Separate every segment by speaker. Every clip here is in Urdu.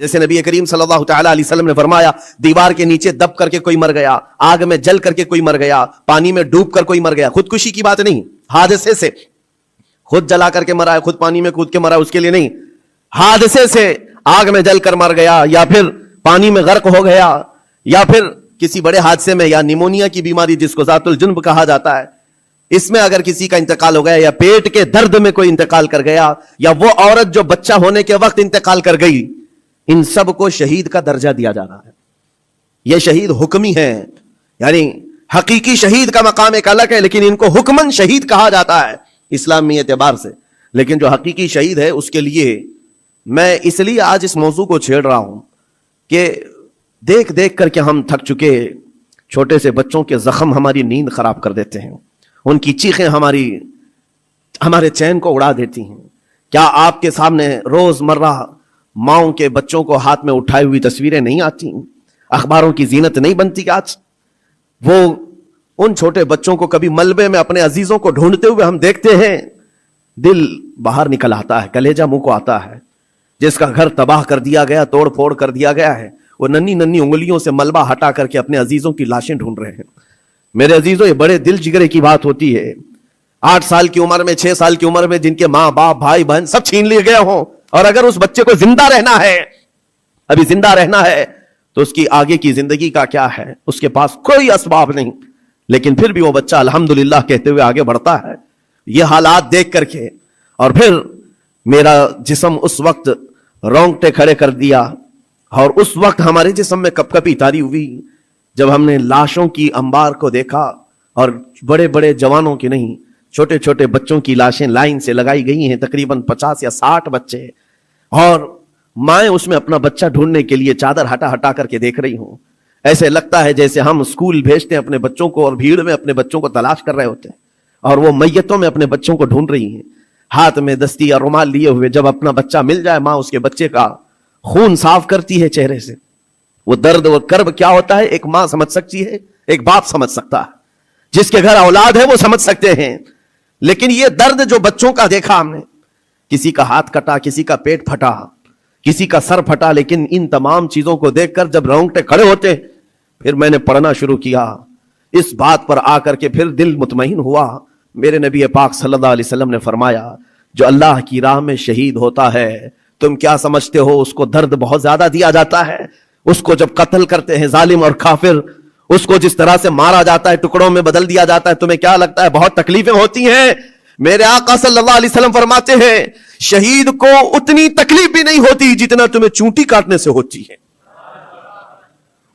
Speaker 1: جیسے نبی کریم صلی اللہ تعالی علیہ وسلم نے فرمایا دیوار کے نیچے دب کر کے کوئی مر گیا، آگ میں جل کر کے کوئی مر گیا، پانی میں ڈوب کر کوئی مر گیا، خودکشی کی بات نہیں، حادثے سے، خود جلا کر کے مرا ہے، خود پانی میں کود کے مرا ہے، اس کے لیے نہیں، حادثے سے آگ میں جل کر مر گیا، یا پھر پانی میں غرق ہو گیا، یا پھر کسی بڑے حادثے میں، یا نیمونیا کی بیماری جس کو ذات الجنب کہا جاتا ہے، اس میں اگر کسی کا انتقال ہو گیا، یا پیٹ کے درد میں کوئی انتقال کر گیا، یا وہ عورت جو بچہ ہونے کے وقت انتقال کر گئی، ان سب کو شہید کا درجہ دیا جا رہا ہے۔ یہ شہید حکمی ہیں، یعنی حقیقی شہید کا مقام ایک الگ ہے، لیکن ان کو حکمن شہید کہا جاتا ہے اسلامی اعتبار سے، لیکن جو حقیقی شہید ہے اس کے لیے میں اس لیے آج اس موضوع کو چھیڑ رہا ہوں کہ دیکھ دیکھ کر کے ہم تھک چکے، چھوٹے سے بچوں کے زخم ہماری نیند خراب کر دیتے ہیں، ان کی چیخیں ہمارے چین کو اڑا دیتی ہیں۔ کیا آپ کے سامنے روز مرہ ماؤں کے بچوں کو ہاتھ میں اٹھائے ہوئی تصویریں نہیں آتی؟ اخباروں کی زینت نہیں بنتی آج؟ وہ ان چھوٹے بچوں کو کبھی ملبے میں اپنے عزیزوں کو ڈھونڈتے ہوئے ہم دیکھتے ہیں، دل باہر نکل آتا ہے، کلیجہ منہ کو آتا ہے۔ جس کا گھر تباہ کر دیا گیا، توڑ پھوڑ کر دیا گیا ہے، وہ ننھی ننھی انگلیوں سے ملبہ ہٹا کر کے اپنے عزیزوں کی لاشیں ڈھونڈ رہے ہیں۔ میرے عزیزوں، یہ بڑے دل جگرے کی بات ہوتی ہے۔ 8 سال کی عمر میں، 6 سال کی عمر میں جن کے ماں باپ بھائی بہن سب چھین لیے گئے ہوں، اور اگر اس بچے کو زندہ رہنا ہے، ابھی زندہ رہنا ہے، تو اس کی آگے کی زندگی کا کیا ہے؟ اس کے پاس کوئی اسباب نہیں، لیکن پھر بھی وہ بچہ الحمدللہ کہتے ہوئے آگے بڑھتا ہے۔ یہ حالات دیکھ کر کے اور پھر میرا جسم اس وقت رونگٹے کھڑے کر دیا، اور اس وقت ہمارے جسم میں کپ کپی طاری ہوئی جب ہم نے لاشوں کی انبار کو دیکھا، اور بڑے بڑے جوانوں کی نہیں، چھوٹے چھوٹے بچوں کی لاشیں لائن سے لگائی گئی ہیں، تقریباً 50 یا 60 بچے، اور مائیں اس میں اپنا بچہ ڈھونڈنے کے لیے چادر ہٹا ہٹا کر کے دیکھ رہی ہوں۔ ایسے لگتا ہے جیسے ہم اسکول بھیجتے ہیں اپنے بچوں کو، اور بھیڑ میں اپنے بچوں کو تلاش کر رہے ہوتے ہیں، اور وہ میتوں میں اپنے بچوں کو ڈھونڈ رہی ہیں، ہاتھ میں دستی یا رومال لیے ہوئے۔ جب اپنا بچہ مل جائے، ماں اس کے بچے کا خون صاف کرتی ہے چہرے سے۔ وہ درد و کرب کیا ہوتا ہے ایک ماں سمجھ سکتی ہے، ایک باپ سمجھ سکتا ہے، جس کے گھر اولاد ہے وہ سمجھ سکتے ہیں، لیکن یہ درد جو بچوں کا دیکھا ہم نے، کسی کا ہاتھ کٹا، کسی کا پیٹ پھٹا، کسی کا سر پھٹا، لیکن ان تمام چیزوں کو دیکھ کر جب رونگٹے کھڑے ہوتے، پھر میں نے پڑھنا شروع کیا، اس بات پر آ کر کے پھر دل مطمئن ہوا۔ میرے نبی پاک صلی اللہ علیہ وسلم نے فرمایا، جو اللہ کی راہ میں شہید ہوتا ہے، تم کیا سمجھتے ہو اس کو درد بہت زیادہ دیا جاتا ہے؟ اس کو جب قتل کرتے ہیں ظالم اور کافر، اس کو جس طرح سے مارا جاتا ہے، ٹکڑوں میں بدل دیا جاتا ہے، تمہیں کیا لگتا ہے بہت تکلیفیں ہوتی ہیں؟ میرے آقا صلی اللہ علیہ وسلم فرماتے ہیں، شہید کو اتنی تکلیف بھی نہیں ہوتی جتنا تمہیں چونٹی کاٹنے سے ہوتی ہے،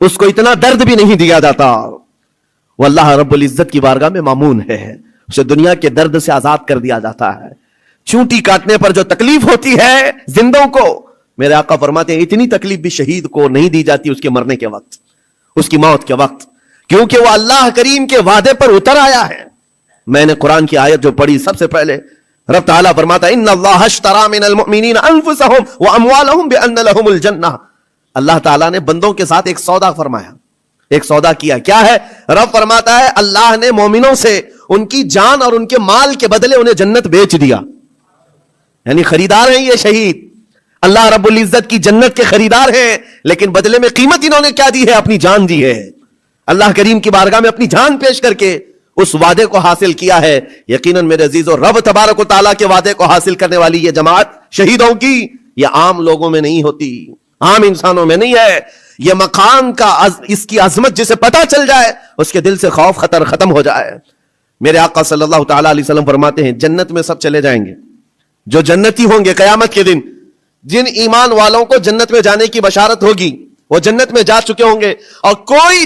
Speaker 1: اس کو اتنا درد بھی نہیں دیا جاتا۔ وہ اللہ رب العزت کی بارگاہ میں مامون ہے، اسے دنیا کے درد سے آزاد کر دیا جاتا ہے۔ چونٹی کاٹنے پر جو تکلیف ہوتی ہے زندوں کو، میرے آقا فرماتے ہیں اتنی تکلیف بھی شہید کو نہیں دی جاتی اس کے مرنے کے وقت، اس کی موت کے وقت، کیونکہ وہ اللہ کریم کے وعدے پر اتر آیا ہے۔ میں نے قرآن کی آیت جو پڑھی سب سے پہلے، رب تعالیٰ فرماتا ہے ان اللہ اشتری من المؤمنین انفسهم واموالهم بان لهم الجنہ۔ اللہ تعالیٰ نے بندوں کے ساتھ ایک سودا فرمایا، ایک سودا کیا، کیا ہے؟ رب فرماتا ہے اللہ نے مومنوں سے ان کی جان اور ان کے مال کے بدلے انہیں جنت بیچ دیا، یعنی خریدار ہیں یہ شہید، اللہ رب العزت کی جنت کے خریدار ہیں، لیکن بدلے میں قیمت انہوں نے کیا دی ہے؟ اپنی جان دی ہے۔ اللہ کریم کی بارگاہ میں اپنی جان پیش کر کے اس وعدے کو حاصل کیا ہے۔ یقیناً میرے عزیزوں، رب تبارک و تعالیٰ کے وعدے کو حاصل کرنے والی یہ جماعت شہیدوں کی، یہ عام لوگوں میں نہیں ہوتی، عام انسانوں میں نہیں ہے۔ یہ مقام کا اس کی عظمت جسے پتہ چل جائے، اس کے دل سے خوف خطر ختم ہو جائے۔ میرے آقا صلی اللہ تعالیٰ علیہ وسلم فرماتے ہیں جنت میں سب چلے جائیں گے، جو جنتی ہوں گے قیامت کے دن، جن ایمان والوں کو جنت میں جانے کی بشارت ہوگی وہ جنت میں جا چکے ہوں گے، اور کوئی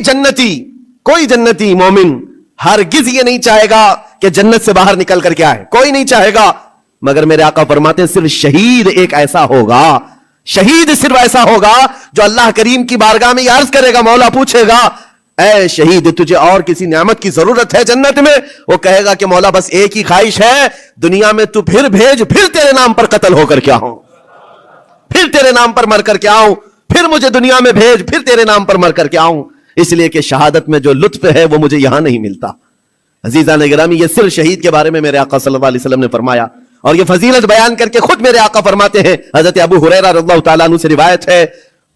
Speaker 1: جنتی مومن ہرگز یہ نہیں چاہے گا کہ جنت سے باہر نکل کر کے آئے، کوئی نہیں چاہے گا، مگر میرے آقا فرماتے ہیں صرف شہید ایک ایسا ہوگا، شہید صرف ایسا ہوگا جو اللہ کریم کی بارگاہ میں یہ عرض کرے گا، مولا پوچھے گا اے شہید تجھے اور کسی نعمت کی ضرورت ہے جنت میں؟ وہ کہے گا کہ مولا بس ایک ہی خواہش ہے، دنیا میں تو پھر بھیج، پھر تیرے نام پر قتل ہو کر کیا ہوں، پھر تیرے نام پر مر کر کے آؤں، پھر مجھے دنیا میں بھیج، پھر تیرے نام پر مر کر کے آؤں، اس لیے کہ شہادت میں جو لطف ہے وہ مجھے یہاں نہیں ملتا۔ عزیزان گرامی، یہ صرف شہید کے بارے میں میرے آقا صلی اللہ علیہ وسلم نے فرمایا، اور یہ فضیلت بیان کر کے خود میرے آقا فرماتے ہیں، حضرت ابو ہریرہ رضی اللہ تعالیٰ عنہ سے روایت ہے،